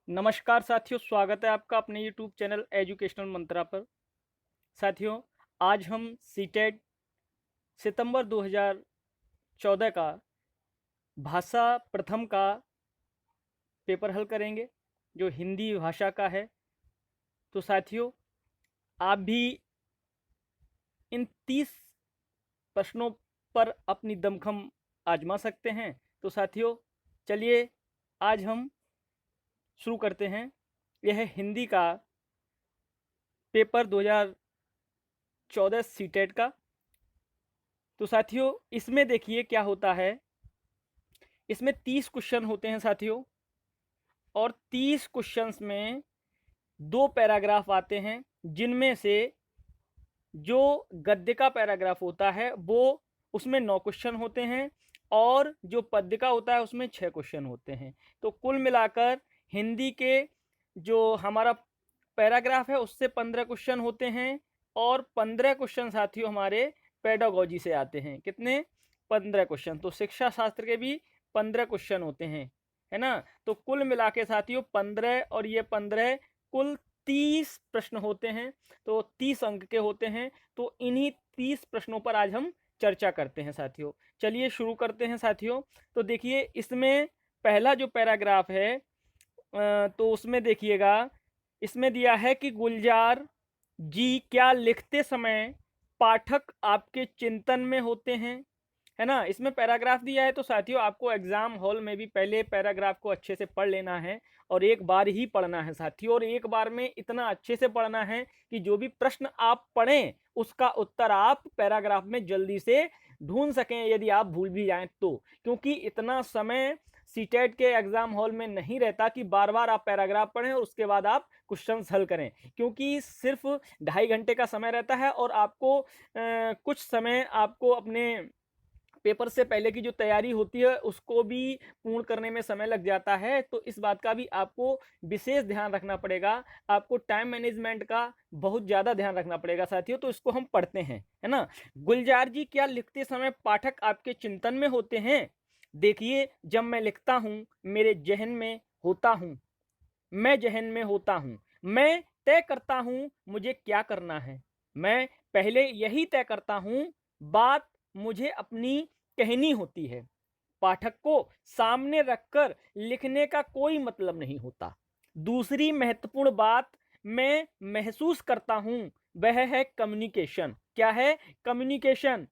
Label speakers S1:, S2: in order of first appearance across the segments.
S1: नमस्कार साथियों, स्वागत है आपका अपने यूट्यूब चैनल एजुकेशनल मंत्रा पर। साथियों, आज हम सीटेट सितंबर 2014 का भाषा प्रथम का पेपर हल करेंगे, जो हिंदी भाषा का है। तो साथियों, आप भी इन 30 प्रश्नों पर अपनी दमखम आजमा सकते हैं। तो साथियों, चलिए आज हम शुरू करते हैं। यह है हिंदी का पेपर 2014 सीटेट का। तो साथियों, इसमें देखिए क्या होता है। इसमें 30 क्वेश्चन होते हैं साथियों, और 30 क्वेश्चंस में 2 पैराग्राफ आते हैं, जिनमें से जो गद्य का पैराग्राफ होता है वो उसमें 9 क्वेश्चन होते हैं, और जो पद्य का होता है उसमें 6 क्वेश्चन होते हैं। तो कुल मिलाकर हिंदी के जो हमारा पैराग्राफ है उससे 15 क्वेश्चन होते हैं, और 15 क्वेश्चन साथियों हमारे पेडागोजी से आते हैं। कितने? 15 क्वेश्चन। तो शिक्षा शास्त्र के भी 15 क्वेश्चन होते हैं, है ना। तो कुल मिला के साथियों 15 और ये 15, कुल 30 प्रश्न होते हैं। तो 30 अंक के होते हैं। तो इन्हीं 30 प्रश्नों पर आज हम चर्चा करते हैं साथियों। चलिए शुरू करते हैं साथियों। तो देखिए, इसमें पहला जो पैराग्राफ है, तो उसमें देखिएगा, इसमें दिया है कि गुलजार जी क्या लिखते समय पाठक आपके चिंतन में होते हैं, है ना। इसमें पैराग्राफ दिया है। तो साथियों, आपको एग्जाम हॉल में भी पहले पैराग्राफ को अच्छे से पढ़ लेना है, और एक बार ही पढ़ना है साथियों, और एक बार में इतना अच्छे से पढ़ना है कि जो भी प्रश्न आप पढ़ें उसका उत्तर आप पैराग्राफ में जल्दी से ढूंढ सकें, यदि आप भूल भी जाएं तो। क्योंकि इतना समय सीटेट के एग्जाम हॉल में नहीं रहता कि बार बार आप पैराग्राफ पढ़ें और उसके बाद आप क्वेश्चंस हल करें, क्योंकि सिर्फ 2.5 घंटे का समय रहता है, और आपको कुछ समय आपको अपने पेपर से पहले की जो तैयारी होती है उसको भी पूर्ण करने में समय लग जाता है। तो इस बात का भी आपको विशेष ध्यान रखना पड़ेगा। आपको टाइम मैनेजमेंट का बहुत ज़्यादा ध्यान रखना पड़ेगा साथियों। तो इसको हम पढ़ते हैं, है ना। गुलजार जी क्या लिखते समय पाठक आपके चिंतन में होते हैं? देखिए, जब मैं लिखता हूँ मेरे जहन में होता हूँ, मैं जहन में होता हूँ, मैं तय करता हूँ मुझे क्या करना है। मैं पहले यही तय करता हूँ, बात मुझे अपनी कहनी होती है। पाठक को सामने रखकर लिखने का कोई मतलब नहीं होता। दूसरी महत्वपूर्ण बात मैं महसूस करता हूँ, वह है कम्युनिकेशन। क्या है? कम्युनिकेशन।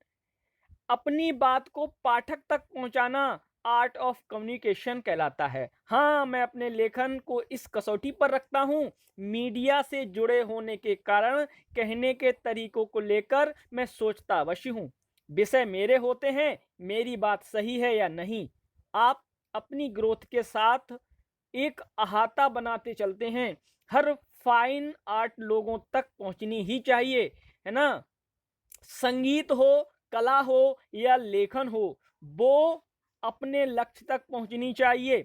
S1: अपनी बात को पाठक तक पहुंचाना आर्ट ऑफ कम्युनिकेशन कहलाता है। हाँ, मैं अपने लेखन को इस कसौटी पर रखता हूँ, मीडिया से जुड़े होने के कारण कहने के तरीकों को लेकर मैं सोचता अवश्य हूँ। विषय मेरे होते हैं, मेरी बात सही है या नहीं। आप अपनी ग्रोथ के साथ एक अहाता बनाते चलते हैं। हर फाइन आर्ट लोगों तक पहुंचनी ही चाहिए, है ना। संगीत हो, कला हो या लेखन हो, वो अपने लक्ष्य तक पहुंचनी चाहिए।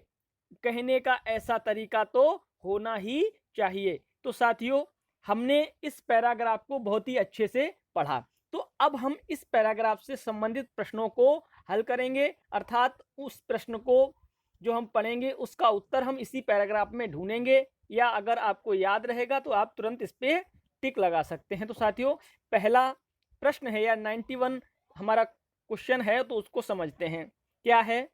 S1: कहने का ऐसा तरीका तो होना ही चाहिए। तो साथियों, हमने इस पैराग्राफ को बहुत ही अच्छे से पढ़ा। तो अब हम इस पैराग्राफ से संबंधित प्रश्नों को हल करेंगे, अर्थात उस प्रश्न को जो हम पढ़ेंगे उसका उत्तर हम इसी पैराग्राफ में ढूंढेंगे, या अगर आपको याद रहेगा तो आप तुरंत इस पे टिक लगा सकते हैं। तो साथियों, पहला प्रश्न है, या 91 हमारा क्वेश्चन है, तो उसको समझते हैं। क्या है?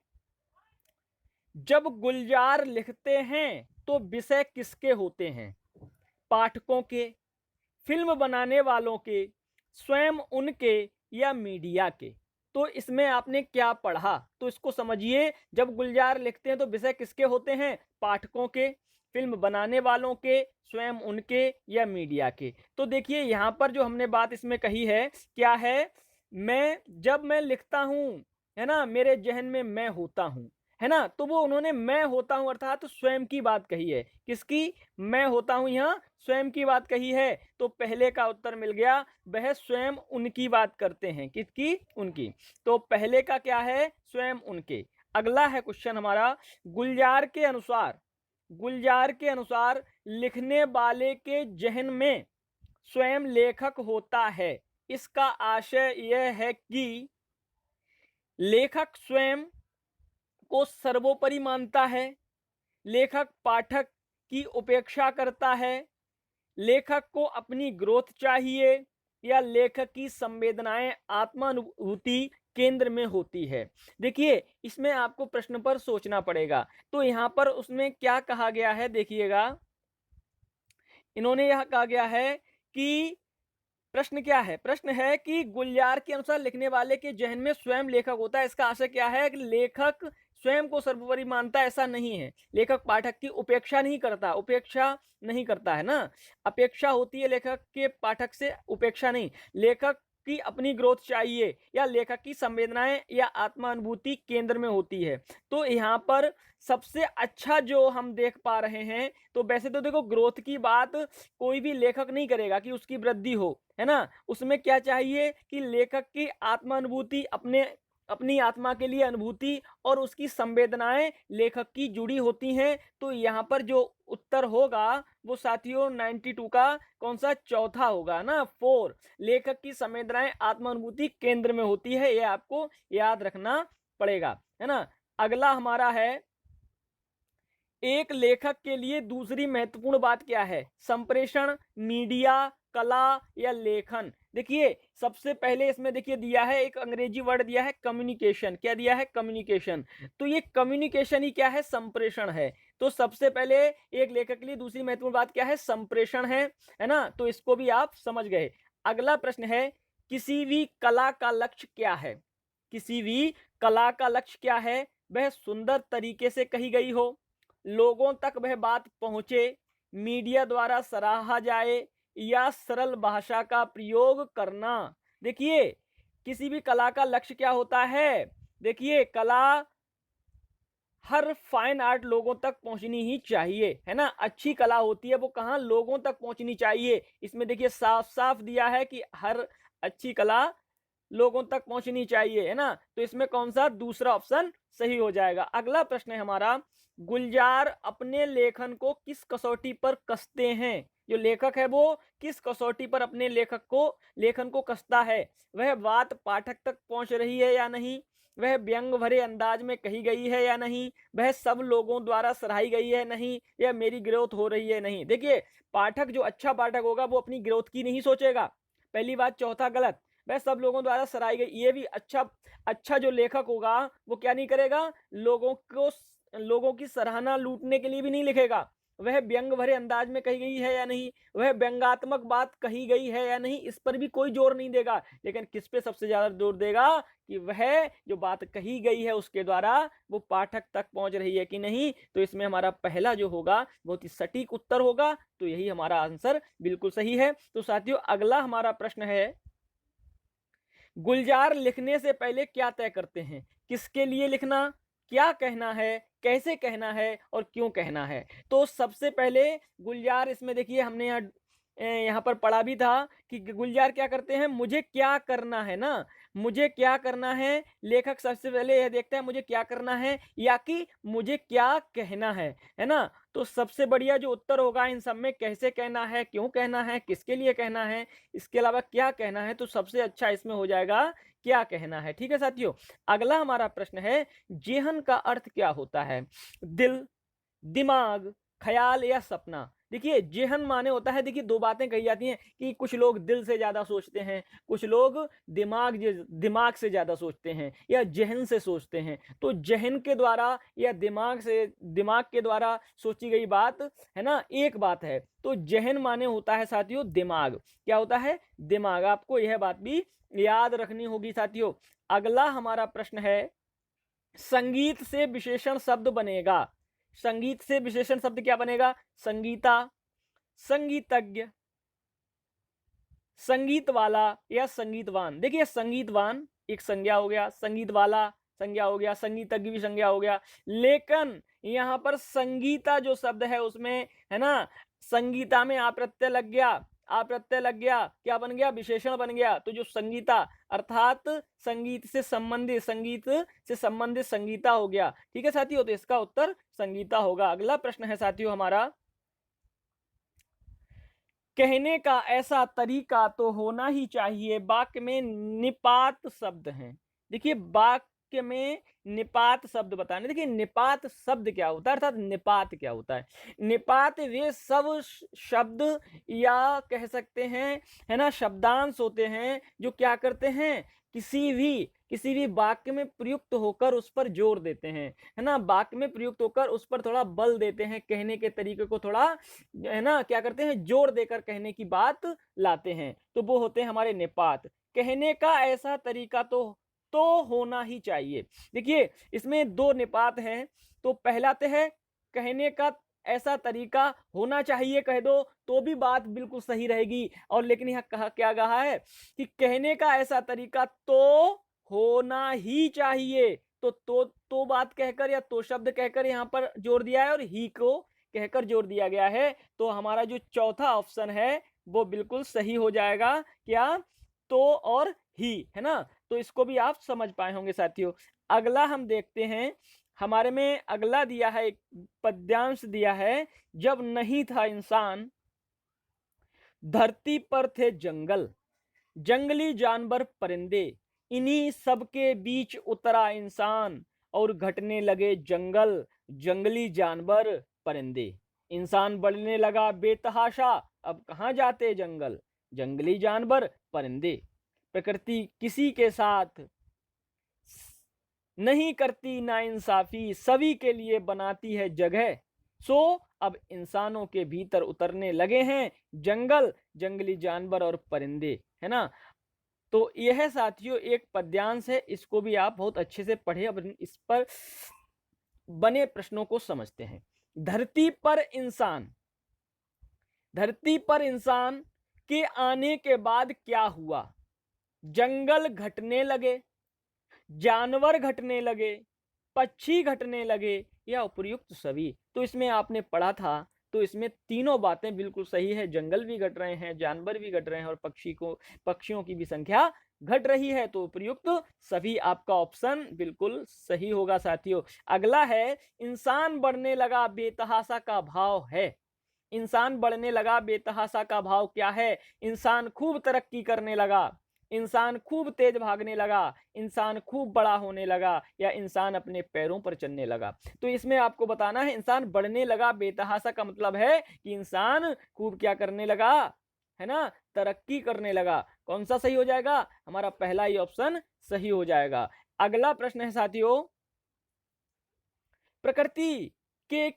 S1: जब गुलजार लिखते हैं तो विषय किसके होते हैं? पाठकों के, फिल्म बनाने वालों के, स्वयं उनके, या मीडिया के। तो इसमें आपने क्या पढ़ा? तो इसको समझिए। जब गुलजार लिखते हैं तो विषय किसके होते हैं? पाठकों के, फिल्म बनाने वालों के, स्वयं उनके, या मीडिया के। तो देखिए, यहां पर जो हमने बात इसमें कही है, क्या है? जब मैं लिखता हूं, है ना, मेरे जहन में मैं होता हूं, है ना। तो वो उन्होंने मैं होता हूं अर्थात तो स्वयं की बात कही है। किसकी? मैं होता हूं, यहां स्वयं की बात कही है। तो पहले का उत्तर मिल गया। वह स्वयं उनकी बात करते हैं। किसकी? उनकी। तो पहले का क्या है? स्वयं उनके। अगला है क्वेश्चन हमारा, गुलजार के अनुसार, गुलजार के अनुसार लिखने वाले के जहन में स्वयं लेखक होता है। इसका आशय यह है कि लेखक स्वयं को सर्वोपरि मानता है। लेखक पाठक की उपेक्षा करता है, लेखक को अपनी ग्रोथ चाहिए, या लेखक की संवेदनाएं आत्मानुभूति केंद्र में होती है। देखिए, इसमें आपको प्रश्न पर सोचना पड़ेगा। तो यहाँ पर उसमें क्या कहा गया है, देखिएगा, इन्होंने यह कहा गया है कि प्रश्न क्या है? प्रश्न है कि गुलजार के अनुसार लिखने वाले के जहन में स्वयं लेखक होता है। इसका आशय क्या है कि लेखक स्वयं को सर्वोपरि मानता है, ऐसा नहीं है। लेखक पाठक की उपेक्षा नहीं करता, उपेक्षा नहीं करता है ना। अपेक्षा होती है लेखक के पाठक से, उपेक्षा नहीं। लेखक की अपनी ग्रोथ चाहिए, या लेखक की संवेदनाएं या आत्मानुभूति केंद्र में होती है। तो यहाँ पर सबसे अच्छा जो हम देख पा रहे हैं, तो वैसे तो देखो ग्रोथ की बात कोई भी लेखक नहीं करेगा कि उसकी वृद्धि हो, है ना। उसमें क्या चाहिए कि लेखक की आत्मानुभूति, अपनी आत्मा के लिए अनुभूति और उसकी संवेदनाएं लेखक की जुड़ी होती हैं। तो यहाँ पर जो उत्तर होगा वो साथियों 92 का कौन सा? चौथा होगा ना, 4। लेखक की संवेदनाएं आत्मानुभूति केंद्र में होती है, यह आपको याद रखना पड़ेगा, है ना। अगला हमारा है, एक लेखक के लिए दूसरी महत्वपूर्ण बात क्या है? संप्रेषण, मीडिया, कला या लेखन। देखिए, सबसे पहले इसमें देखिए दिया है, एक अंग्रेजी वर्ड दिया है कम्युनिकेशन। क्या दिया है? कम्युनिकेशन। तो ये कम्युनिकेशन ही क्या है? संप्रेषण है। तो सबसे पहले एक लेखक के लिए दूसरी महत्वपूर्ण बात क्या है? संप्रेषण है ना। तो इसको भी आप समझ गए। अगला प्रश्न है, किसी भी कला का लक्ष्य क्या है? किसी भी कला का लक्ष्य क्या है? वह सुंदर तरीके से कही गई हो, लोगों तक वह बात पहुंचे, मीडिया द्वारा सराहा जाए, या सरल भाषा का प्रयोग करना। देखिए, किसी भी कला का लक्ष्य क्या होता है? देखिए, कला, हर फाइन आर्ट लोगों तक पहुंचनी ही चाहिए, है ना। अच्छी कला होती है वो कहाँ? लोगों तक पहुंचनी चाहिए। इसमें देखिए साफ साफ दिया है कि हर अच्छी कला लोगों तक पहुंचनी चाहिए, है ना। तो इसमें कौन सा? दूसरा ऑप्शन सही हो जाएगा। अगला प्रश्न है हमारा, गुलजार अपने लेखन को किस कसौटी पर कसते हैं? जो लेखक है वो किस कसौटी पर अपने लेखन को कसता है? वह बात पाठक तक पहुंच रही है या नहीं, वह व्यंग भरे अंदाज में कही गई है या नहीं, वह सब लोगों द्वारा सराही गई है नहीं, या मेरी ग्रोथ हो रही है नहीं। देखिए, पाठक, जो अच्छा पाठक होगा वो अपनी ग्रोथ की नहीं सोचेगा, पहली बात। चौथा गलत, वह सब लोगों द्वारा सराही गई, ये भी अच्छा जो लेखक होगा वो क्या नहीं करेगा? लोगों की सराहना लूटने के लिए भी नहीं लिखेगा। वह व्यंग भरे अंदाज में कही गई है या नहीं, वह व्यंगात्मक बात कही गई है या नहीं, इस पर भी कोई जोर नहीं देगा। लेकिन किस पे सबसे ज्यादा जोर देगा? कि वह जो बात कही गई है उसके द्वारा वो पाठक तक पहुंच रही है कि नहीं। तो इसमें हमारा पहला जो होगा बहुत ही सटीक उत्तर होगा। तो यही हमारा आंसर बिल्कुल सही है। तो साथियों, अगला हमारा प्रश्न है, गुलजार लिखने से पहले क्या तय करते हैं? किसके लिए लिखना, क्या कहना है, कैसे कहना है और क्यों कहना है? तो सबसे पहले गुलजार, इसमें देखिए हमने यहाँ पर पढ़ा भी था कि गुलजार क्या करते हैं? मुझे क्या करना है ना, मुझे क्या करना है। लेखक सबसे पहले यह देखता है मुझे क्या करना है, या कि मुझे क्या कहना है ना। तो सबसे बढ़िया जो उत्तर होगा इन सब में, कैसे कहना है, क्यों कहना है, किसके लिए कहना है, इसके अलावा क्या कहना है, तो सबसे अच्छा इसमें हो जाएगा क्या कहना है। ठीक है साथियों। अगला हमारा प्रश्न है, जेहन का अर्थ क्या होता है? दिल, दिमाग, ख्याल या सपना। देखिए, जेहन माने होता है, देखिए दो बातें कही जाती हैं कि कुछ लोग दिल से ज्यादा सोचते हैं, कुछ लोग दिमाग से ज्यादा सोचते हैं, या जहन से सोचते हैं। तो जहन के द्वारा या दिमाग के द्वारा सोची गई बात, है ना, एक बात है। तो जहन माने होता है साथियों दिमाग। क्या होता है? दिमाग। आपको यह बात भी याद रखनी होगी साथियों। अगला हमारा प्रश्न है, संगीत से विशेषण शब्द बनेगा। संगीत से विशेषण शब्द क्या बनेगा? संगीता, संगीतज्ञ, संगीत वाला या संगीतवान। देखिए, संगीतवान एक संज्ञा हो गया, संगीत वाला संज्ञा हो गया, संगीतज्ञ भी संज्ञा हो गया। लेकिन यहां पर संगीता जो शब्द है उसमें, है ना, संगीता में आ प्रत्यय लग गया, क्या बन गया? विशेषण बन गया। तो जो संगीता अर्थात संगीत से संबंधित संगीता हो गया। ठीक है साथियों। तो इसका उत्तर संगीता होगा। अगला प्रश्न है साथियों हमारा, कहने का ऐसा तरीका तो होना ही चाहिए, वाक्य में निपात शब्द हैं। देखिए, वाक्य में निपात शब्द बताने। देखिए निपात शब्द क्या होता है, अर्थात निपात क्या होता है। निपात वे सब शब्द या कह सकते हैं, है ना, शब्दांश होते हैं जो क्या करते हैं, किसी भी वाक्य में प्रयुक्त होकर उस पर जोर देते हैं, है ना, वाक्य में प्रयुक्त होकर उस पर थोड़ा बल देते हैं, कहने के तरीके को थोड़ा, है ना, क्या करते हैं, जोर देकर कहने की बात लाते हैं, तो वो होते हैं हमारे निपात। कहने का ऐसा तरीका तो होना ही चाहिए। देखिए इसमें दो निपात हैं, तो पहला तो है कहने का ऐसा तरीका होना चाहिए, कह दो तो भी बात बिल्कुल सही रहेगी, और लेकिन यहाँ कहा क्या कहा है कि कहने का ऐसा तरीका तो होना ही चाहिए। तो बात कहकर या तो शब्द कहकर यहाँ पर जोड़ दिया है और ही को कहकर जोड़ दिया गया है, तो हमारा जो चौथा ऑप्शन है वो बिल्कुल सही हो जाएगा। क्या, तो और ही, है ना, तो इसको भी आप समझ पाए होंगे साथियों। अगला हम देखते हैं, हमारे में अगला दिया है, एक पद्यांश दिया है, जब नहीं था इंसान धरती पर थे जंगल, जंगली जानवर परिंदे, इन्हीं सबके बीच उतरा इंसान और घटने लगे जंगल, जंगली जानवर परिंदे। इंसान बढ़ने लगा बेतहाशा, अब कहाँ जाते जंगल, जंगली जानवर परिंदे। प्रकृति किसी के साथ नहीं करती नाइंसाफी, सभी के लिए बनाती है जगह। सो अब इंसानों के भीतर उतरने लगे हैं जंगल, जंगली जानवर और परिंदे, है ना। तो यह साथियों एक पद्यांश है, इसको भी आप बहुत अच्छे से पढ़े। अब इस पर बने प्रश्नों को समझते हैं। धरती पर इंसान के आने के बाद क्या हुआ, जंगल घटने लगे, जानवर घटने लगे, पक्षी घटने लगे, या उपयुक्त सभी। तो इसमें आपने पढ़ा था, तो इसमें तीनों बातें बिल्कुल सही है, जंगल भी घट रहे हैं, जानवर भी घट रहे हैं, और पक्षियों की भी संख्या घट रही है, तो उपयुक्त सभी आपका ऑप्शन बिल्कुल सही होगा साथियों। अगला है, इंसान बढ़ने लगा बेतहाशा का भाव है। इंसान बढ़ने लगा बेतहाशा का भाव क्या है, इंसान खूब तरक्की करने लगा, इंसान खूब तेज भागने लगा, इंसान खूब बड़ा होने लगा, या इंसान अपने पैरों पर चलने लगा। तो इसमें आपको बताना है इंसान बढ़ने लगा बेतहाशा का मतलब है कि इंसान खूब क्या करने लगा, है ना, तरक्की करने लगा। कौन सा सही हो जाएगा, हमारा पहला ही ऑप्शन सही हो जाएगा। अगला प्रश्न है साथियों, प्रकृति के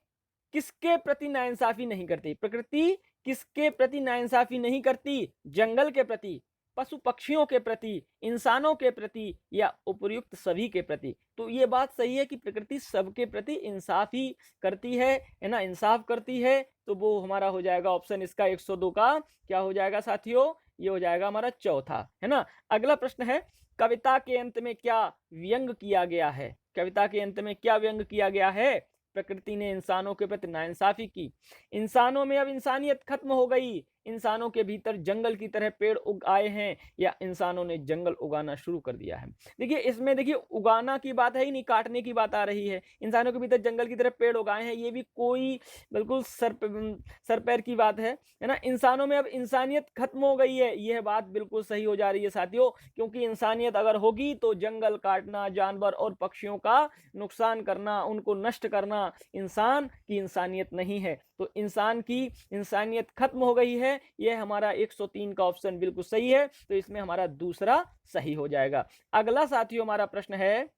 S1: किसके प्रति नाइंसाफी नहीं करती, प्रकृति किसके प्रति नाइंसाफी नहीं करती, जंगल के प्रति, पशु पक्षियों के प्रति, इंसानों के प्रति, या उपयुक्त सभी के प्रति। तो ये बात सही है कि प्रकृति सबके प्रति इंसाफ ही करती है ना, इंसाफ करती है। तो वो हमारा हो जाएगा ऑप्शन इसका 102 का क्या हो जाएगा साथियों, ये हो जाएगा हमारा चौथा, है ना। अगला प्रश्न है, कविता के अंत में क्या व्यंग किया गया है, कविता के अंत में क्या व्यंग किया गया है, प्रकृति ने इंसानों के प्रति नाइंसाफी की, इंसानों में अब इंसानियत खत्म हो गई, इंसानों के भीतर जंगल की तरह पेड़ उग आए हैं, या इंसानों ने जंगल उगाना शुरू कर दिया है। देखिए इसमें देखिए उगाना की बात है ही नहीं, काटने की बात आ रही है। इंसानों के भीतर जंगल की तरह पेड़ उगाए हैं, ये भी कोई बिल्कुल सर पैर की बात है ना। इंसानों में अब इंसानियत खत्म हो गई है, यह बात बिल्कुल सही हो जा रही है साथियों, क्योंकि इंसानियत अगर होगी तो जंगल काटना, जानवर और पक्षियों का नुकसान करना, उनको नष्ट करना इंसान की इंसानियत नहीं है। तो इंसान की इंसानियत खत्म हो गई है, यह हमारा 103 का ऑप्शन बिल्कुल सही है, तो इसमें हमारा दूसरा सही हो जाएगा। अगला साथियों हमारा प्रश्न है,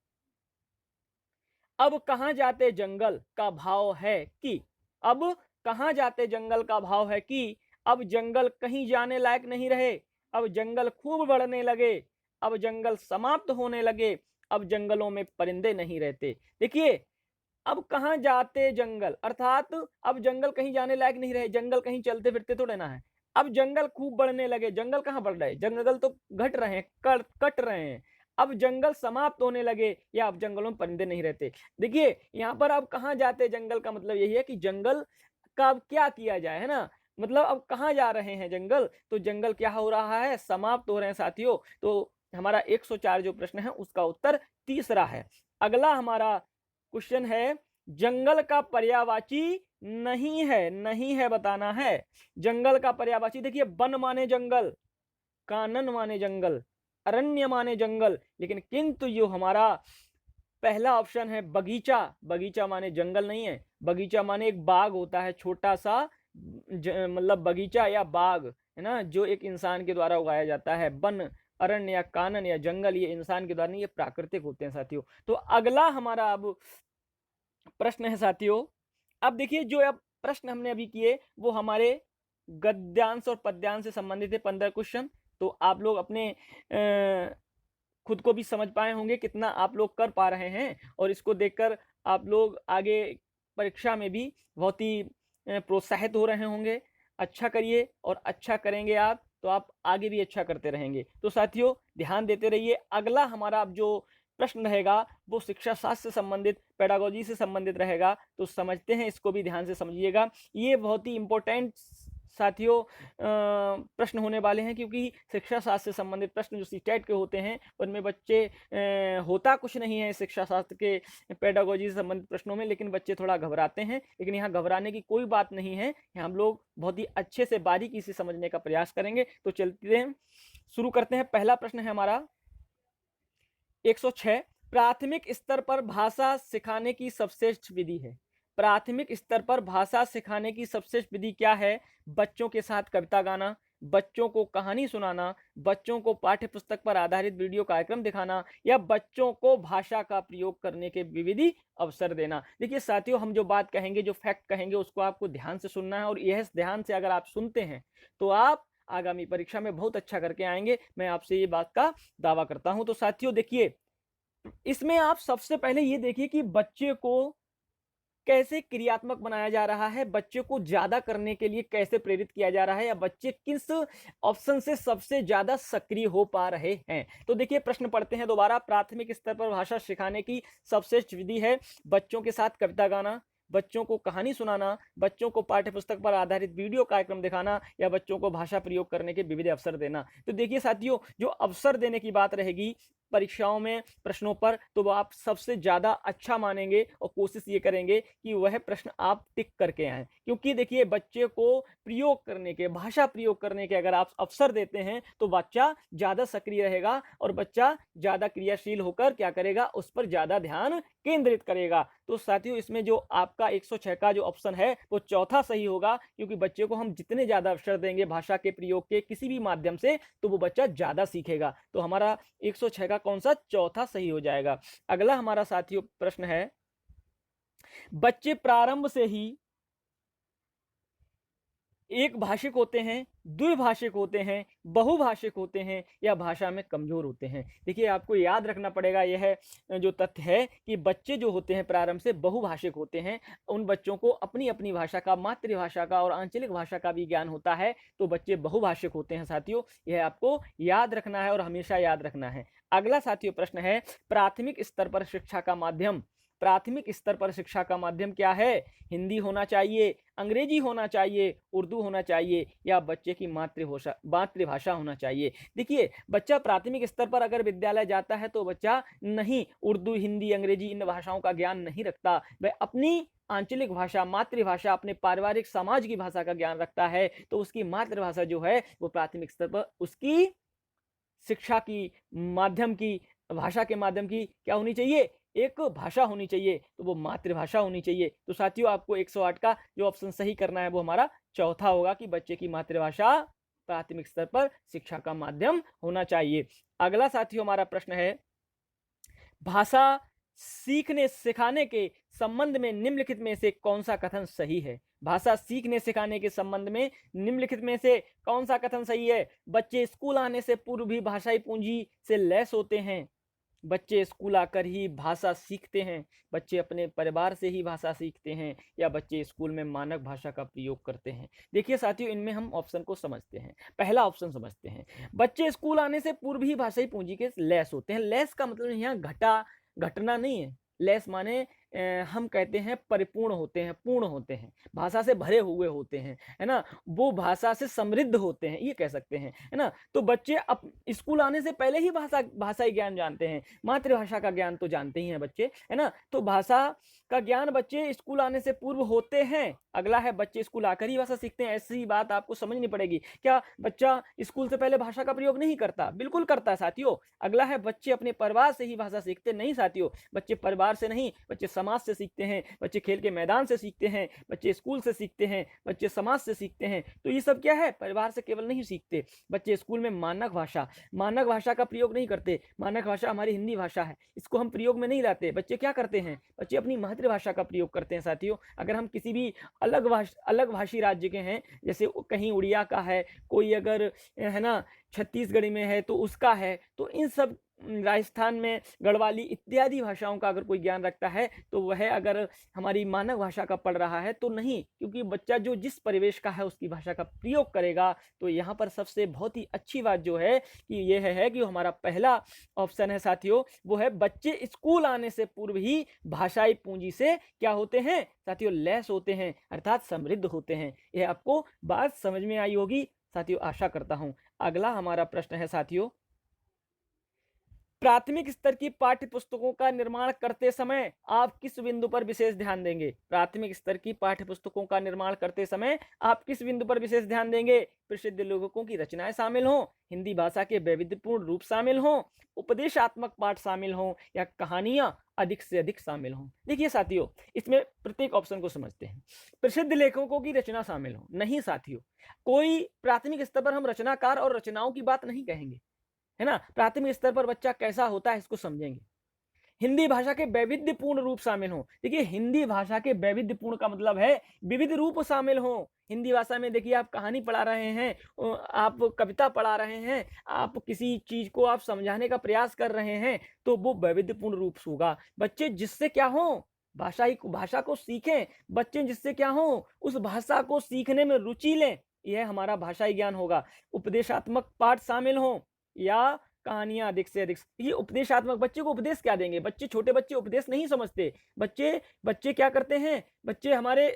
S1: अब कहां जाते जंगल का भाव है कि, अब कहां जाते जंगल का भाव है कि, अब जंगल कहीं जाने लायक नहीं रहे, अब जंगल खूब बढ़ने लगे, अब जंगल समाप्त होने लगे, अब जंगलों में परिंदे नहीं रहते। देखिए अब कहां जाते जंगल, अर्थात अब जंगल कहीं जाने लायक नहीं रहे, जंगल कहीं चलते फिरते थोड़े ना है। अब जंगल खूब बढ़ने लगे, जंगल कहां बढ़ रहे, जंगल तो घट रहे हैं, कट रहे हैं। अब जंगल समाप्त होने लगे, या अब जंगलों में परिंदे नहीं रहते। देखिए यहाँ पर अब कहां जाते जंगल का मतलब यही है कि जंगल का अब क्या किया जाए, है ना, मतलब अब कहां जा रहे हैं जंगल, तो जंगल क्या हो रहा है, समाप्त हो रहे हैं साथियों। तो हमारा 104 जो प्रश्न है उसका उत्तर तीसरा है। अगला हमारा क्वेश्चन है, जंगल का पर्यायवाची नहीं है बताना है। जंगल का पर्यायवाची, देखिए वन माने जंगल, कानन माने जंगल, अरण्य माने जंगल, लेकिन किंतु जो हमारा पहला ऑप्शन है बगीचा। बगीचा माने जंगल नहीं है, बगीचा माने एक बाग होता है छोटा सा, मतलब बगीचा या बाग है ना, जो एक इंसान के द्वारा उगाया जाता है। वन, अरण्य या कानन या जंगल ये इंसान के द्वारा नहीं, ये प्राकृतिक होते हैं साथियों। तो अगला हमारा अब प्रश्न है साथियों, अब देखिए जो अब प्रश्न हमने अभी किए वो हमारे गद्यांश और पद्यांश से संबंधित है 15 क्वेश्चन। तो आप लोग अपने खुद को भी समझ पाए होंगे कितना आप लोग कर पा रहे हैं, और इसको देखकर आप लोग आगे परीक्षा में भी बहुत ही प्रोत्साहित हो रहे होंगे। अच्छा करिए, और अच्छा करेंगे आप तो आप आगे भी अच्छा करते रहेंगे। तो साथियों ध्यान देते रहिए। अगला हमारा अब जो प्रश्न रहेगा वो शिक्षा शास्त्र से संबंधित, पेडागोजी से संबंधित रहेगा। तो समझते हैं, इसको भी ध्यान से समझिएगा। ये बहुत ही इंपॉर्टेंट साथियों प्रश्न होने वाले हैं, क्योंकि शिक्षा शास्त्र से संबंधित प्रश्न जो सीटेट के होते हैं उनमें बच्चे होता कुछ नहीं है शिक्षा शास्त्र के पेडागोजी से संबंधित प्रश्नों में, लेकिन बच्चे थोड़ा घबराते हैं। लेकिन यहाँ घबराने की कोई बात नहीं है, हम लोग बहुत ही अच्छे से बारीकी से समझने का प्रयास करेंगे। तो चलते हैं, शुरू करते हैं। पहला प्रश्न है हमारा 106, प्राथमिक स्तर पर भाषा सिखाने की सर्वश्रेष्ठ विधि है। प्राथमिक स्तर पर भाषा सिखाने की सर्वश्रेष्ठ विधि क्या है? बच्चों के साथ कविता गाना, बच्चों को कहानी सुनाना, बच्चों को पाठ्य पुस्तक पर आधारित वीडियो कार्यक्रम दिखाना, या बच्चों को भाषा का प्रयोग करने के विविध अवसर देना। देखिए साथियों, हम जो बात कहेंगे, जो फैक्ट कहेंगे, उसको आपको ध्यान से सुनना है, और यह ध्यान से अगर आप सुनते हैं तो आप आगामी परीक्षा में बहुत अच्छा करके आएंगे। मैं आपसे ये बात का दावा करता हूं। तो साथियों देखिए, इसमें आप सबसे पहले ये देखिए कि बच्चे को कैसे क्रियात्मक बनाया जा रहा है, बच्चे को ज्यादा करने के लिए कैसे प्रेरित किया जा रहा है, या बच्चे किस ऑप्शन से सबसे ज्यादा सक्रिय हो पा रहे हैं। तो देखिए प्रश्न पढ़ते हैं दोबारा। प्राथमिक स्तर पर भाषा सिखाने की सबसे विधि है बच्चों के साथ कविता गाना, बच्चों को कहानी सुनाना, बच्चों को पाठ्य पुस्तक पर आधारित वीडियो कार्यक्रम दिखाना, या बच्चों को भाषा प्रयोग करने के विविध अवसर देना। तो देखिए साथियों, जो अवसर देने की बात रहेगी परीक्षाओं में प्रश्नों पर, तो वो आप सबसे ज्यादा अच्छा मानेंगे, और कोशिश ये करेंगे कि वह प्रश्न आप टिक करके आए। क्योंकि देखिए बच्चे को प्रयोग करने के, भाषा प्रयोग करने के अगर आप अवसर देते हैं तो बच्चा ज्यादा सक्रिय रहेगा, और बच्चा ज्यादा क्रियाशील होकर क्या करेगा, उस पर ज्यादा ध्यान केंद्रित करेगा। तो साथियों इसमें जो आपका 106 का जो ऑप्शन है वो चौथा सही होगा, क्योंकि बच्चे को हम जितने ज्यादा अवसर देंगे भाषा के प्रयोग के किसी भी माध्यम से, तो वो बच्चा ज्यादा सीखेगा। तो हमारा 106 का कौन सा? चौथा सही हो जाएगा। अगला हमारा साथियों प्रश्न है, बच्चे प्रारंभ से ही एक भाषिक होते हैं, द्विभाषिक होते हैं, बहुभाषिक होते हैं, या भाषा में कमजोर होते हैं? देखिए आपको याद रखना पड़ेगा, यह जो तथ्य है कि बच्चे जो होते हैं प्रारंभ से बहुभाषिक होते हैं। उन बच्चों को अपनी अपनी भाषा का, मातृभाषा का और आंचलिक भाषा का भी ज्ञान होता है, तो बच्चे बहुभाषिक होते हैं साथियों। यह आपको याद रखना है और हमेशा याद रखना है। अगला साथियों प्रश्न है, प्राथमिक स्तर पर शिक्षा का माध्यम। प्राथमिक स्तर पर शिक्षा का माध्यम क्या है? हिंदी होना चाहिए, अंग्रेजी होना चाहिए, उर्दू होना चाहिए, या बच्चे की मातृभाषा होना चाहिए? देखिए बच्चा प्राथमिक स्तर पर अगर विद्यालय जाता है तो बच्चा नहीं उर्दू, हिंदी, अंग्रेजी इन भाषाओं का ज्ञान नहीं रखता, वह अपनी आंचलिक भाषा, मातृभाषा, अपने पारिवारिक समाज की भाषा का ज्ञान रखता है। तो उसकी मातृभाषा जो है वो प्राथमिक स्तर पर उसकी शिक्षा की माध्यम की, भाषा के माध्यम की क्या होनी चाहिए? एक भाषा होनी चाहिए, तो वो मातृभाषा होनी चाहिए। तो साथियों आपको 108 का जो ऑप्शन सही करना है वो हमारा चौथा होगा, कि बच्चे की मातृभाषा प्राथमिक स्तर पर शिक्षा का माध्यम होना चाहिए। अगला साथियों हमारा प्रश्न है, भाषा सीखने सिखाने के संबंध में निम्नलिखित में से कौन सा कथन सही है? भाषा सीखने सिखाने के संबंध में निम्नलिखित में से कौन सा कथन सही है? बच्चे स्कूल आने से पूर्व भी भाषाई पूंजी से लैस होते हैं, बच्चे स्कूल आकर ही भाषा सीखते हैं, बच्चे अपने परिवार से ही भाषा सीखते हैं, या बच्चे स्कूल में मानक भाषा का प्रयोग करते हैं? देखिए साथियों इनमें हम ऑप्शन को समझते हैं। पहला ऑप्शन समझते हैं, बच्चे स्कूल आने से पूर्व ही भाषाई पूंजी के लैस होते हैं। लैस का मतलब यहाँ घटना नहीं है। लैस माने हम कहते हैं परिपूर्ण होते हैं, पूर्ण होते हैं, भाषा से भरे हुए होते हैं, है ना, वो भाषा से समृद्ध होते हैं, ये कह सकते हैं, है ना। तो बच्चे अब स्कूल आने से पहले ही भाषाई ज्ञान जानते हैं, मातृभाषा का ज्ञान तो जानते ही हैं बच्चे, है ना। तो भाषा का ज्ञान बच्चे स्कूल आने से पूर्व होते हैं। अगला है बच्चे स्कूल आकर ही भाषा सीखते हैं। ऐसी बात आपको समझनी पड़ेगी। क्या बच्चा स्कूल से पहले भाषा का प्रयोग नहीं करता? बिल्कुल करता है साथियों। अगला है बच्चे अपने परिवार से ही भाषा सीखते नहीं साथियों। बच्चे परिवार से नहीं, बच्चे समाज से सीखते हैं, बच्चे खेल के मैदान से सीखते हैं, बच्चे स्कूल से सीखते हैं, बच्चे समाज से सीखते हैं। तो ये सब क्या है? परिवार से केवल नहीं सीखते। बच्चे स्कूल में मानक भाषा का प्रयोग नहीं करते। मानक भाषा हमारी हिंदी भाषा है, इसको हम प्रयोग में नहीं लाते। बच्चे क्या करते हैं? बच्चे अपनी मातृभाषा का प्रयोग करते हैं साथियों। अगर हम किसी भी अलग भाषी राज्य के हैं, जैसे कहीं उड़िया का है, कोई अगर है ना छत्तीसगढ़ी में है तो उसका है, तो इन सब राजस्थान में गढ़वाली इत्यादि भाषाओं का अगर कोई ज्ञान रखता है तो वह अगर हमारी मानक भाषा का पढ़ रहा है तो नहीं, क्योंकि बच्चा जो जिस परिवेश का है उसकी भाषा का प्रयोग करेगा। तो यहाँ पर सबसे बहुत ही अच्छी बात जो है कि यह है कि हमारा पहला ऑप्शन है साथियों, वो है बच्चे स्कूल आने से पूर्व ही भाषाई पूंजी से क्या होते हैं साथियों? लैस होते हैं, अर्थात समृद्ध होते हैं। यह आपको बात समझ में आई होगी साथियों, आशा करता हूं। अगला हमारा प्रश्न है साथियों, प्राथमिक स्तर की पाठ्य पुस्तकों का निर्माण करते समय आप किस बिंदु पर विशेष ध्यान देंगे? प्राथमिक स्तर की पाठ्य पुस्तकों का निर्माण करते समय आप किस बिंदु पर विशेष ध्यान देंगे? प्रसिद्ध लेखकों की रचनाएं शामिल हों, हिंदी भाषा के वैविध्यपूर्ण रूप शामिल हों, उपदेशात्मक पाठ शामिल हों, या कहानियां अधिक से अधिक शामिल हों? देखिए साथियों, इसमें प्रत्येक ऑप्शन को समझते हैं। प्रसिद्ध लेखकों की रचना शामिल हो नहीं साथियों, कोई प्राथमिक स्तर पर हम रचनाकार और रचनाओं की बात नहीं कहेंगे, है ना। प्राथमिक स्तर पर बच्चा कैसा होता है इसको समझेंगे। हिंदी भाषा के वैविध्यपूर्ण रूप शामिल हो। देखिए हिंदी भाषा के वैविध्यपूर्ण का मतलब है विविध रूप शामिल हो। हिंदी भाषा में देखिए आप कहानी पढ़ा रहे हैं, आप कविता पढ़ा रहे हैं, आप किसी चीज को आप समझाने का प्रयास कर रहे हैं, तो वो वैविध्यपूर्ण रूप होगा। बच्चे जिससे क्या हो, भाषा को सीखें, बच्चे जिससे क्या हो, उस भाषा को सीखने में रुचि लें, यह हमारा भाषाई ज्ञान होगा। उपदेशात्मक पाठ शामिल हो या कहानियां अधिक से अधिक। ये उपदेशात्मक, बच्चे को उपदेश क्या देंगे? बच्चे, छोटे बच्चे उपदेश नहीं समझते। बच्चे क्या करते हैं? बच्चे हमारे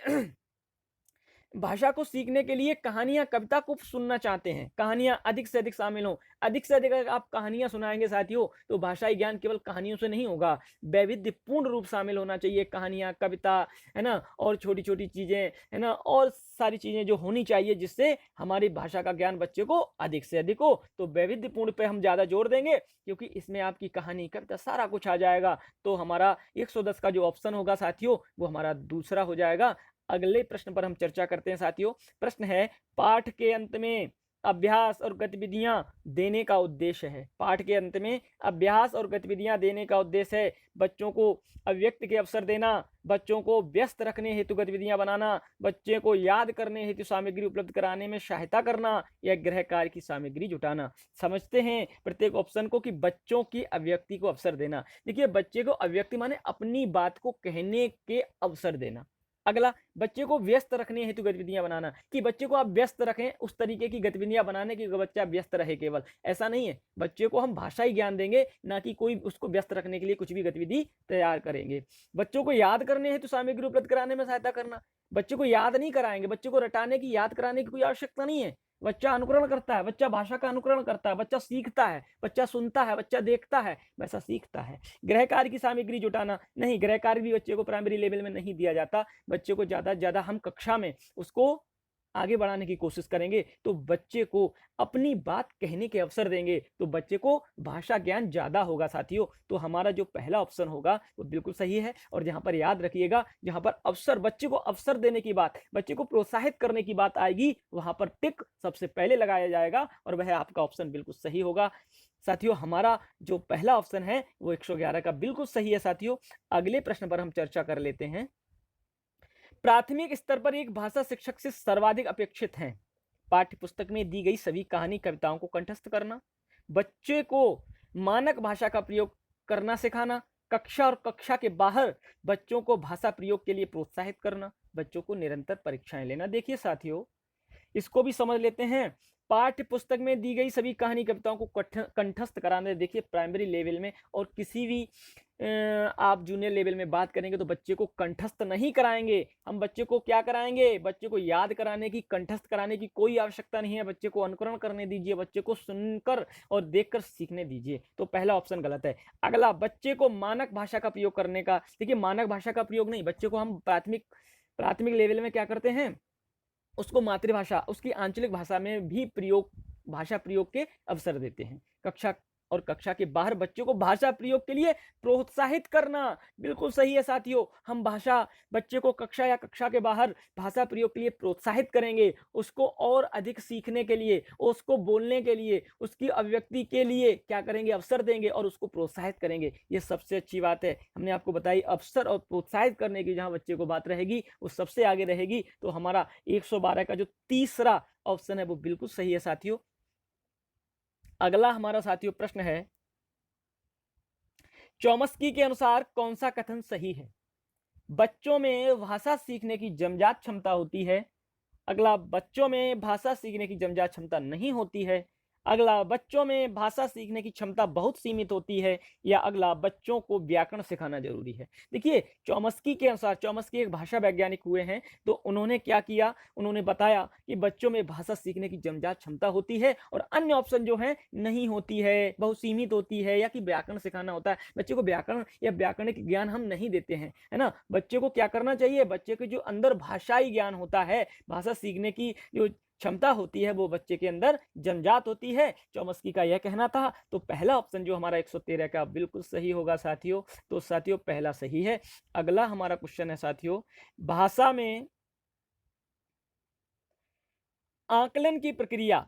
S1: भाषा को सीखने के लिए कहानियां, कविता को सुनना चाहते हैं। कहानियां अधिक से अधिक शामिल हो। अधिक से अधिक अगर आप कहानियां सुनाएंगे साथियों, तो भाषाई ज्ञान केवल कहानियों से नहीं होगा, वैविध्यपूर्ण रूप शामिल होना चाहिए। कहानियां, कविता, है ना, और छोटी छोटी चीजें, है ना, और सारी चीजें जो होनी चाहिए जिससे हमारी भाषा का ज्ञान बच्चे को अधिक से अधिक हो। तो वैविध्यपूर्ण पे हम ज्यादा जोर देंगे, क्योंकि इसमें आपकी कहानी, कविता, सारा कुछ आ जाएगा। तो हमारा 110 का जो ऑप्शन होगा साथियों, वो हमारा दूसरा हो जाएगा। अगले प्रश्न पर हम चर्चा करते हैं साथियों। प्रश्न है, पाठ के अंत में अभ्यास और गतिविधियां देने का उद्देश्य है। पाठ के अंत में अभ्यास और गतिविधियां देने का उद्देश्य है बच्चों को अभिव्यक्ति के अवसर देना, बच्चों को व्यस्त रखने हेतु गतिविधियां बनाना, बच्चे को याद करने हेतु सामग्री उपलब्ध कराने में सहायता करना, या गृह कार्य की सामग्री जुटाना। समझते हैं प्रत्येक ऑप्शन को कि बच्चों की अभिव्यक्ति को अवसर देना। देखिए बच्चे को अभिव्यक्ति माने अपनी बात को कहने के अवसर देना। अगला, बच्चे को व्यस्त रखने हेतु गतिविधियां बनाना, कि बच्चे को आप व्यस्त रखें, उस तरीके की गतिविधियां बनाने की बच्चा व्यस्त रहे। केवल ऐसा नहीं है, बच्चे को हम भाषाई ज्ञान देंगे, ना कि कोई उसको व्यस्त रखने के लिए कुछ भी गतिविधि तैयार करेंगे। बच्चों को याद करने हेतु सामग्री उपलब्ध कराने में सहायता करना। बच्चे को याद नहीं कराएंगे, बच्चे को रटाने की, याद कराने की कोई आवश्यकता नहीं है। बच्चा अनुकरण करता है, बच्चा भाषा का अनुकरण करता है, बच्चा सीखता है, बच्चा सुनता है, बच्चा देखता है, वैसा सीखता है। गृह कार्य की सामग्री जुटाना, नहीं, गृह कार्य भी बच्चे को प्राइमरी लेवल में नहीं दिया जाता। बच्चे को ज्यादा से ज्यादा हम कक्षा में उसको आगे बढ़ाने की कोशिश करेंगे, तो बच्चे को अपनी बात कहने के अवसर देंगे, तो बच्चे को भाषा ज्ञान ज्यादा होगा साथियों। तो हमारा जो पहला ऑप्शन होगा वो बिल्कुल सही है। और जहां पर याद रखिएगा, जहां पर अवसर, बच्चे को अवसर देने की बात, बच्चे को प्रोत्साहित करने की बात आएगी, वहां पर टिक सबसे पहले लगाया जाएगा, और वह आपका ऑप्शन बिल्कुल सही होगा साथियों। हमारा जो पहला ऑप्शन है वो 111 का बिल्कुल सही है साथियों। अगले प्रश्न पर हम चर्चा कर लेते हैं। प्राथमिक स्तर पर एक भाषा शिक्षक से सर्वाधिक अपेक्षित हैं पाठ्य पुस्तक में दी गई सभी कहानी, कविताओं को कंठस्थ करना, बच्चे को मानक भाषा का प्रयोग करना सिखाना, कक्षा और कक्षा के बाहर बच्चों को भाषा प्रयोग के लिए प्रोत्साहित करना, बच्चों को निरंतर परीक्षाएं लेना। देखिए साथियों, इसको भी समझ लेते हैं। पाठ्य पुस्तक में दी गई सभी कहानी कविताओं को कंठस्थ कराने, देखिए प्राइमरी लेवल में और किसी भी आप जूनियर लेवल में बात करेंगे तो बच्चे को कंठस्थ नहीं कराएंगे। हम बच्चे को क्या कराएंगे, बच्चे को याद कराने की, कंठस्थ कराने की कोई आवश्यकता नहीं है। बच्चे को अनुकरण करने दीजिए, बच्चे को सुनकर और देखकर सीखने दीजिए। तो पहला ऑप्शन गलत है। अगला, बच्चे को मानक भाषा का प्रयोग करने का, देखिए मानक भाषा का प्रयोग नहीं, बच्चे को हम प्राथमिक लेवल में क्या करते हैं, उसको मातृभाषा, उसकी आंचलिक भाषा में भी भाषा प्रयोग के अवसर देते हैं। कक्षा और कक्षा के बाहर बच्चों को भाषा प्रयोग के लिए प्रोत्साहित करना, बिल्कुल सही है साथियों। हम बच्चे को कक्षा या कक्षा के बाहर भाषा प्रयोग के लिए प्रोत्साहित करेंगे, उसको और अधिक सीखने के लिए, उसको बोलने के लिए, उसकी अभिव्यक्ति के लिए क्या करेंगे, अवसर देंगे और उसको प्रोत्साहित करेंगे। ये सबसे अच्छी बात है। हमने आपको बताई अवसर और प्रोत्साहित करने की जहां बच्चे को बात रहेगी वो सबसे आगे रहेगी। तो हमारा 112 का जो तीसरा ऑप्शन है वो बिल्कुल सही है साथियों। अगला हमारा साथियों प्रश्न है, चॉम्स्की के अनुसार कौन सा कथन सही है? बच्चों में भाषा सीखने की जमजात क्षमता होती है। अगला, बच्चों में भाषा सीखने की जमजात क्षमता नहीं होती है। अगला, बच्चों में भाषा सीखने की क्षमता बहुत सीमित होती है। या अगला, बच्चों को व्याकरण सिखाना जरूरी है। देखिए चॉम्स्की के अनुसार, चॉम्स्की एक भाषा वैज्ञानिक हुए हैं, तो उन्होंने क्या किया, उन्होंने बताया कि बच्चों में भाषा सीखने की जमजात क्षमता होती है और अन्य ऑप्शन जो है नहीं होती है, बहुत सीमित होती है, या कि व्याकरण सिखाना होता है। बच्चे को व्याकरण या व्याकरणिक ज्ञान हम नहीं देते हैं, है ना। बच्चे को क्या करना चाहिए, बच्चे के जो अंदर भाषाई ज्ञान होता है, भाषा सीखने की जो क्षमता होती है वो बच्चे के अंदर जन्मजात होती है। चॉम्स्की का यह कहना था। तो पहला ऑप्शन जो हमारा 113 का बिल्कुल सही होगा साथियों। तो साथियों पहला सही है। अगला हमारा क्वेश्चन है साथियों, भाषा में आकलन की प्रक्रिया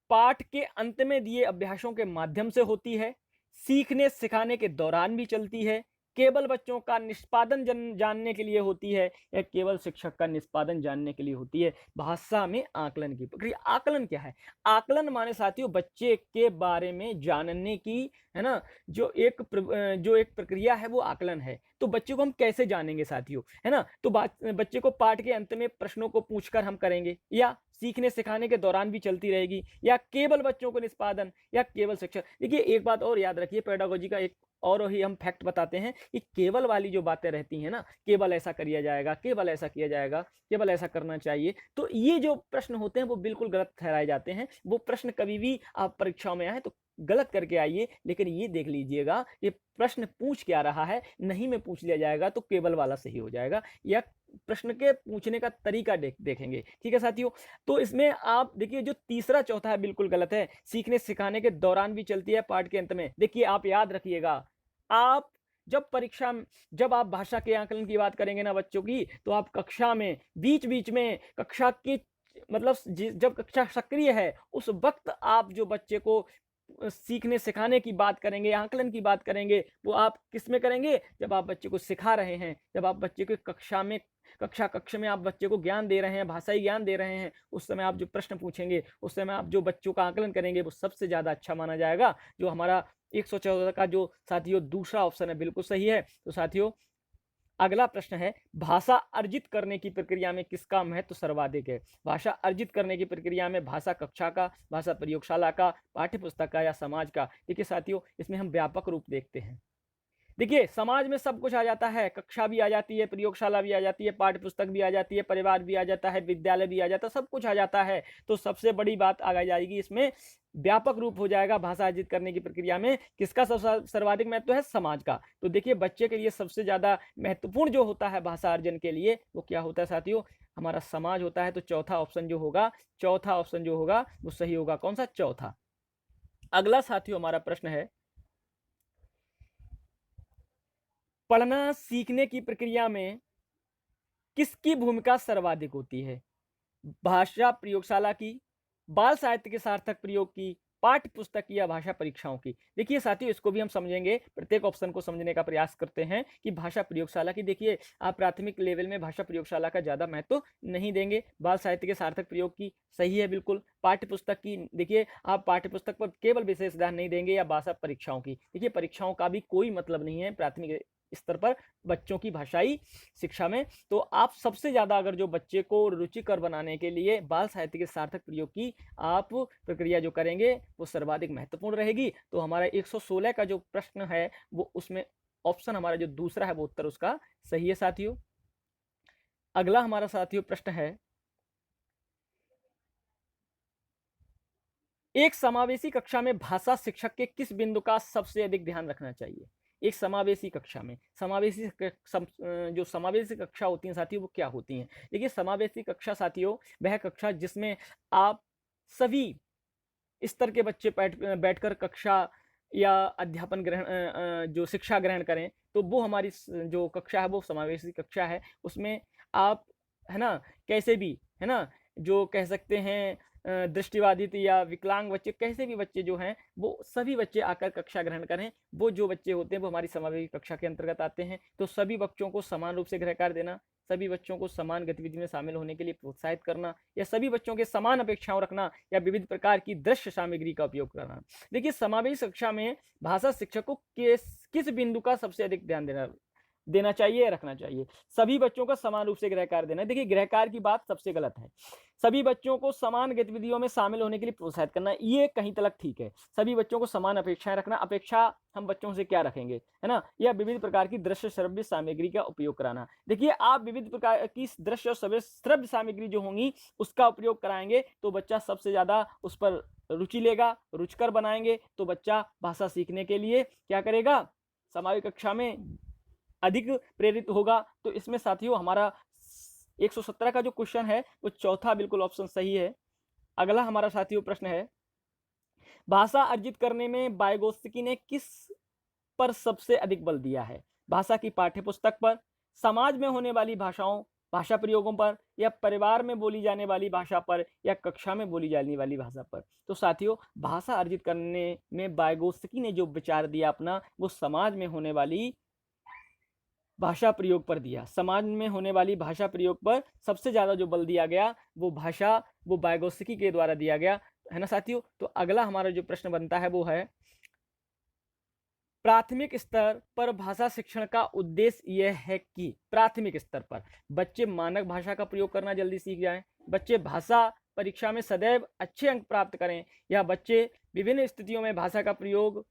S1: पाठ के अंत में दिए अभ्यासों के माध्यम से होती है, सीखने सिखाने के दौरान भी चलती है, केवल बच्चों का निष्पादन जानने के लिए होती है, या केवल शिक्षक का निष्पादन जानने के लिए होती है। भाषा में आकलन की प्रक्रिया, आकलन क्या है? आकलन माने साथियों बच्चे के बारे में जानने की, है ना, जो एक प्रक्रिया है वो आकलन है। तो बच्चे को हम कैसे जानेंगे साथियों, है ना। तो बच्चे को पाठ के अंत में प्रश्नों को पूछकर हम करेंगे, या सीखने सिखाने के दौरान भी चलती रहेगी, या केवल बच्चों को निष्पादन, या केवल शिक्षक। देखिए एक बात और याद रखिए, पेडागोजी का एक और ही हम फैक्ट बताते हैं कि केवल वाली जो बातें रहती हैं ना, केवल ऐसा किया जाएगा, केवल ऐसा किया जाएगा, केवल ऐसा करना चाहिए, तो ये जो प्रश्न होते हैं वो बिल्कुल गलत ठहराए जाते हैं। वो प्रश्न कभी भी आप परीक्षाओं में आए तो गलत करके आइए, लेकिन ये देख लीजिएगा ये प्रश्न पूछ क्या रहा है। नहीं में पूछ लिया जाएगा तो केवल वाला सही हो जाएगा, या प्रश्न के पूछने का तरीका देखेंगे। ठीक है साथियों। तो इसमें आप देखिए जो तीसरा चौथा है बिल्कुल गलत है। सीखने सिखाने के दौरान भी चलती है, पाठ के अंत में। देखिए आप याद रखिएगा, आप जब आप भाषा के आकलन की बात करेंगे ना बच्चों की, तो आप कक्षा में बीच बीच में कक्षा की मतलब जब कक्षा सक्रिय है उस वक्त आप जो बच्चे को सीखने सिखाने की बात करेंगे, आकलन की बात करेंगे, वो आप किस में करेंगे? जब आप बच्चे को सिखा रहे हैं, जब आप बच्चे को कक्ष में आप बच्चे को ज्ञान दे रहे हैं, भाषाई ज्ञान दे रहे हैं, उस समय आप जो प्रश्न पूछेंगे, उस समय आप जो बच्चों का आकलन करेंगे, वो सबसे ज्यादा अच्छा माना जाएगा। जो हमारा 114 का जो साथियों दूसरा ऑप्शन है बिल्कुल सही है। तो साथियों अगला प्रश्न है, भाषा अर्जित करने की प्रक्रिया में किसका महत्व सर्वाधिक है? भाषा अर्जित करने की प्रक्रिया में भाषा कक्षा का, भाषा प्रयोगशाला का, पाठ्य पुस्तक का, या समाज का? देखिए साथियों इसमें हम व्यापक रूप देखते हैं। देखिए समाज में सब कुछ आ जाता है, कक्षा भी आ जाती है, प्रयोगशाला भी आ जाती है, पाठ्य पुस्तक भी आ जाती है, परिवार भी आ जाता है, विद्यालय भी आ जाता है, सब कुछ आ जाता है। तो सबसे बड़ी बात आ जाएगी इसमें, व्यापक रूप हो जाएगा भाषा अर्जित करने की प्रक्रिया में किसका सर्वाधिक महत्व है? समाज का। तो देखिए बच्चे के लिए सबसे ज्यादा महत्वपूर्ण जो होता है भाषा अर्जन के लिए, वो क्या होता है साथियों? हमारा समाज होता है। तो चौथा ऑप्शन जो होगा वो सही होगा। कौन सा? चौथा। अगला साथियों हमारा प्रश्न है, पढ़ना सीखने की प्रक्रिया में किसकी भूमिका सर्वाधिक होती है? भाषा प्रयोगशाला की, बाल साहित्य के सार्थक प्रयोग की, पाठ्य पुस्तक की, या भाषा परीक्षाओं की? देखिए साथियों इसको भी हम समझेंगे, प्रत्येक ऑप्शन को समझने का प्रयास करते हैं कि भाषा प्रयोगशाला की। देखिए आप प्राथमिक लेवल में भाषा प्रयोगशाला का ज्यादा महत्व नहीं देंगे। बाल साहित्य के सार्थक प्रयोग की सही है बिल्कुल। पाठ्य पुस्तक की, देखिए आप पाठ्य पुस्तक पर केवल विशेष ध्यान नहीं देंगे, या भाषा परीक्षाओं की। देखिए परीक्षाओं का भी कोई मतलब नहीं है प्राथमिक स्तर पर बच्चों की भाषाई शिक्षा में। तो आप सबसे ज़्यादा अगर जो बच्चे को रुचिकर बनाने के लिए बाल साहित्य के सार्थक प्रयोग की आप प्रक्रिया जो करेंगे वो सर्वाधिक महत्वपूर्ण रहेगी। तो हमारा 116 का जो प्रश्न है वो उसमें ऑप्शन हमारा जो दूसरा है वो उत्तर उसका सही है साथियों। अगला हमारा साथियों प्रश्न है, एक समावेशी कक्षा में भाषा शिक्षक के किस बिंदु का सबसे अधिक ध्यान रखना चाहिए? एक समावेशी कक्षा में जो समावेशी कक्षा होती हैं साथियों वो क्या होती हैं? देखिए समावेशी कक्षा साथियों वह कक्षा जिसमें आप सभी स्तर के बच्चे बैठकर कक्षा या अध्यापन जो शिक्षा ग्रहण करें, तो वो हमारी जो कक्षा है वो समावेशी कक्षा है। उसमें आप है ना कैसे भी है ना जो कह सकते हैं दृष्टिबाधित या विकलांग बच्चे, कैसे भी बच्चे जो हैं वो सभी बच्चे आकर कक्षा ग्रहण करें। वो जो बच्चे होते हैं वो हमारी समावेशी कक्षा के अंतर्गत आते हैं। तो सभी बच्चों को समान रूप से गृह कार्य देना, सभी बच्चों को समान गतिविधि में शामिल होने के लिए प्रोत्साहित करना, या सभी बच्चों के समान अपेक्षाओं रखना, या विविध प्रकार की दृश्य सामग्री का उपयोग करना। देखिए समावेशी कक्षा में भाषा शिक्षक को किस बिंदु का सबसे अधिक ध्यान देना चाहिए, रखना चाहिए? सभी बच्चों को समान रूप से गृह कार्य देना। देखिए गृह कार्य की बात सबसे गलत है। सभी बच्चों को समान गतिविधियों में शामिल होने के लिए प्रोत्साहित करना, ये कहीं तक ठीक है। सभी बच्चों को समान अपेक्षाएं रखना, अपेक्षा हम बच्चों से क्या रखेंगे, है ना? या विविध प्रकार की दृश्य श्रव्य सामग्री का उपयोग कराना। देखिए आप विविध प्रकार की दृश्य और श्रव्य सामग्री जो होंगी उसका उपयोग कराएंगे तो बच्चा सबसे ज्यादा उस पर रुचि लेगा। रुचिकर बनाएंगे तो बच्चा भाषा सीखने के लिए क्या करेगा, समावेशी कक्षा में अधिक प्रेरित होगा। तो इसमें साथियों हमारा 117 का जो क्वेश्चन है वो चौथा बिल्कुल ऑप्शन सही है। अगला हमारा साथियों प्रश्न है, भाषा अर्जित करने में वाइगोत्स्की ने किस पर सबसे अधिक बल दिया है? भाषा की पाठ्यपुस्तक पर, समाज में होने वाली भाषा प्रयोगों पर, या परिवार में बोली जाने वाली भाषा पर, या कक्षा में बोली जाने वाली भाषा पर? तो साथियों भाषा अर्जित करने में वाइगोत्स्की ने जो विचार दिया अपना वो समाज में होने वाली भाषा प्रयोग पर दिया। समाज में होने वाली भाषा प्रयोग पर सबसे ज्यादा जो बल दिया गया वो वाइगोत्स्की के द्वारा दिया गया, है ना साथियों। तो अगला हमारा जो प्रश्न बनता है वो है, प्राथमिक स्तर पर भाषा शिक्षण का उद्देश्य यह है कि प्राथमिक स्तर पर बच्चे मानक भाषा का प्रयोग करना जल्दी सीख जाएं, बच्चे भाषा परीक्षा में सदैव अच्छे अंक प्राप्त करें, या बच्चे विभिन्न स्थितियों में भाषा का प्रयोग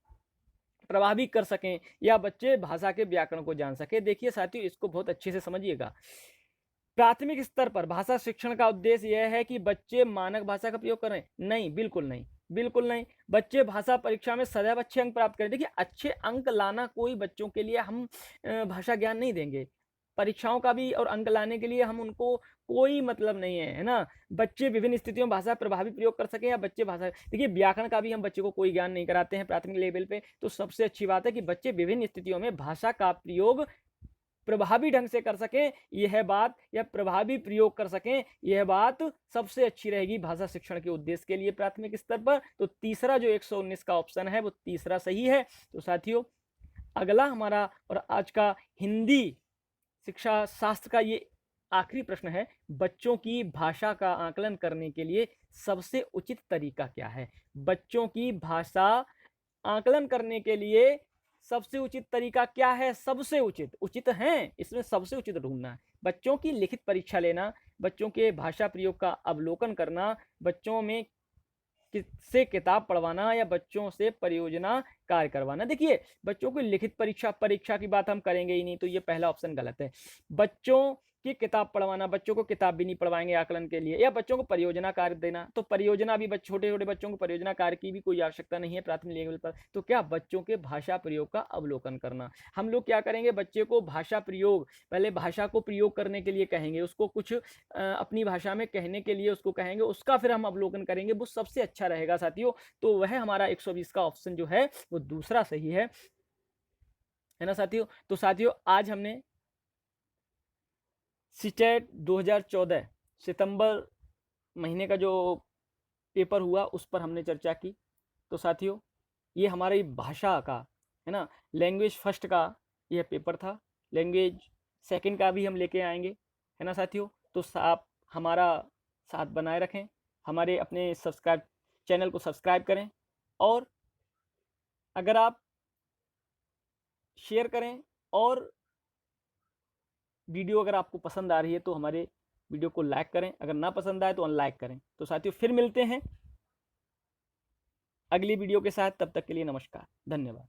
S1: प्रभावी कर सकें, या बच्चे भाषा के व्याकरण को जान सके। देखिए साथियों इसको बहुत अच्छे से समझिएगा। प्राथमिक स्तर पर भाषा शिक्षण का उद्देश्य यह है कि बच्चे मानक भाषा का प्रयोग करें? नहीं, बिल्कुल नहीं, बिल्कुल नहीं। बच्चे भाषा परीक्षा में सदैव अच्छे अंक प्राप्त करें। देखिए अच्छे अंक लाना कोई बच्चों के लिए हम भाषा ज्ञान नहीं देंगे। परीक्षाओं का भी और अंक लाने के लिए हम उनको कोई मतलब नहीं है ना। बच्चे विभिन्न स्थितियों में भाषा प्रभावी प्रयोग कर सके, या बच्चे भाषा, देखिए व्याकरण का भी हम बच्चे को कोई ज्ञान नहीं कराते हैं प्राथमिक लेवल पे। तो सबसे अच्छी बात है कि बच्चे विभिन्न स्थितियों में भाषा का प्रयोग प्रभावी ढंग से कर सकें, यह बात, या प्रभावी प्रयोग कर सकें, यह बात सबसे अच्छी रहेगी भाषा शिक्षण के उद्देश्य के लिए प्राथमिक स्तर पर। तो तीसरा जो 119 का ऑप्शन है वो तीसरा सही है। तो साथियों अगला हमारा और आज का हिंदी शिक्षा शास्त्र का ये आखिरी प्रश्न है, बच्चों की भाषा का आकलन करने के लिए सबसे उचित तरीका क्या है? बच्चों की भाषा आकलन करने के लिए सबसे उचित तरीका क्या है? सबसे उचित है, इसमें सबसे उचित ढूंढना है। बच्चों की लिखित परीक्षा लेना, बच्चों के भाषा प्रयोग का अवलोकन करना, बच्चों में से किताब पढ़वाना, या बच्चों से परियोजना कार्य करवाना। देखिए बच्चों की लिखित परीक्षा की बात हम करेंगे ही नहीं, तो ये पहला ऑप्शन गलत है। बच्चों की किताब पढ़वाना, बच्चों को किताब भी नहीं पढ़वाएंगे आकलन के लिए, या बच्चों को परियोजना कार्य देना। तो परियोजना भी छोटे छोटे बच्चों को परियोजना कार्य की भी कोई आवश्यकता नहीं है प्राथमिक लेवल पर। तो क्या बच्चों के भाषा प्रयोग का अवलोकन करना। हम लोग क्या करेंगे, बच्चे को भाषा प्रयोग, पहले भाषा को प्रयोग करने के लिए कहेंगे, उसको कुछ अपनी भाषा में कहने के लिए उसको कहेंगे, उसका फिर हम अवलोकन करेंगे, वो सबसे अच्छा रहेगा साथियों। तो वह हमारा 120 का ऑप्शन जो है वो दूसरा सही है ना साथियों। तो साथियों आज हमने सीटेट 2014 सितंबर महीने का जो पेपर हुआ उस पर हमने चर्चा की। तो साथियों ये हमारी भाषा का है ना, लैंग्वेज फर्स्ट का यह पेपर था। लैंग्वेज सेकंड का भी हम लेके आएंगे, है ना साथियों। तो आप हमारा साथ बनाए रखें, हमारे अपने चैनल को सब्सक्राइब करें, और अगर आप शेयर करें और वीडियो अगर आपको पसंद आ रही है तो हमारे वीडियो को लाइक करें, अगर ना पसंद आए तो अनलाइक करें। तो साथियों फिर मिलते हैं अगली वीडियो के साथ, तब तक के लिए नमस्कार, धन्यवाद।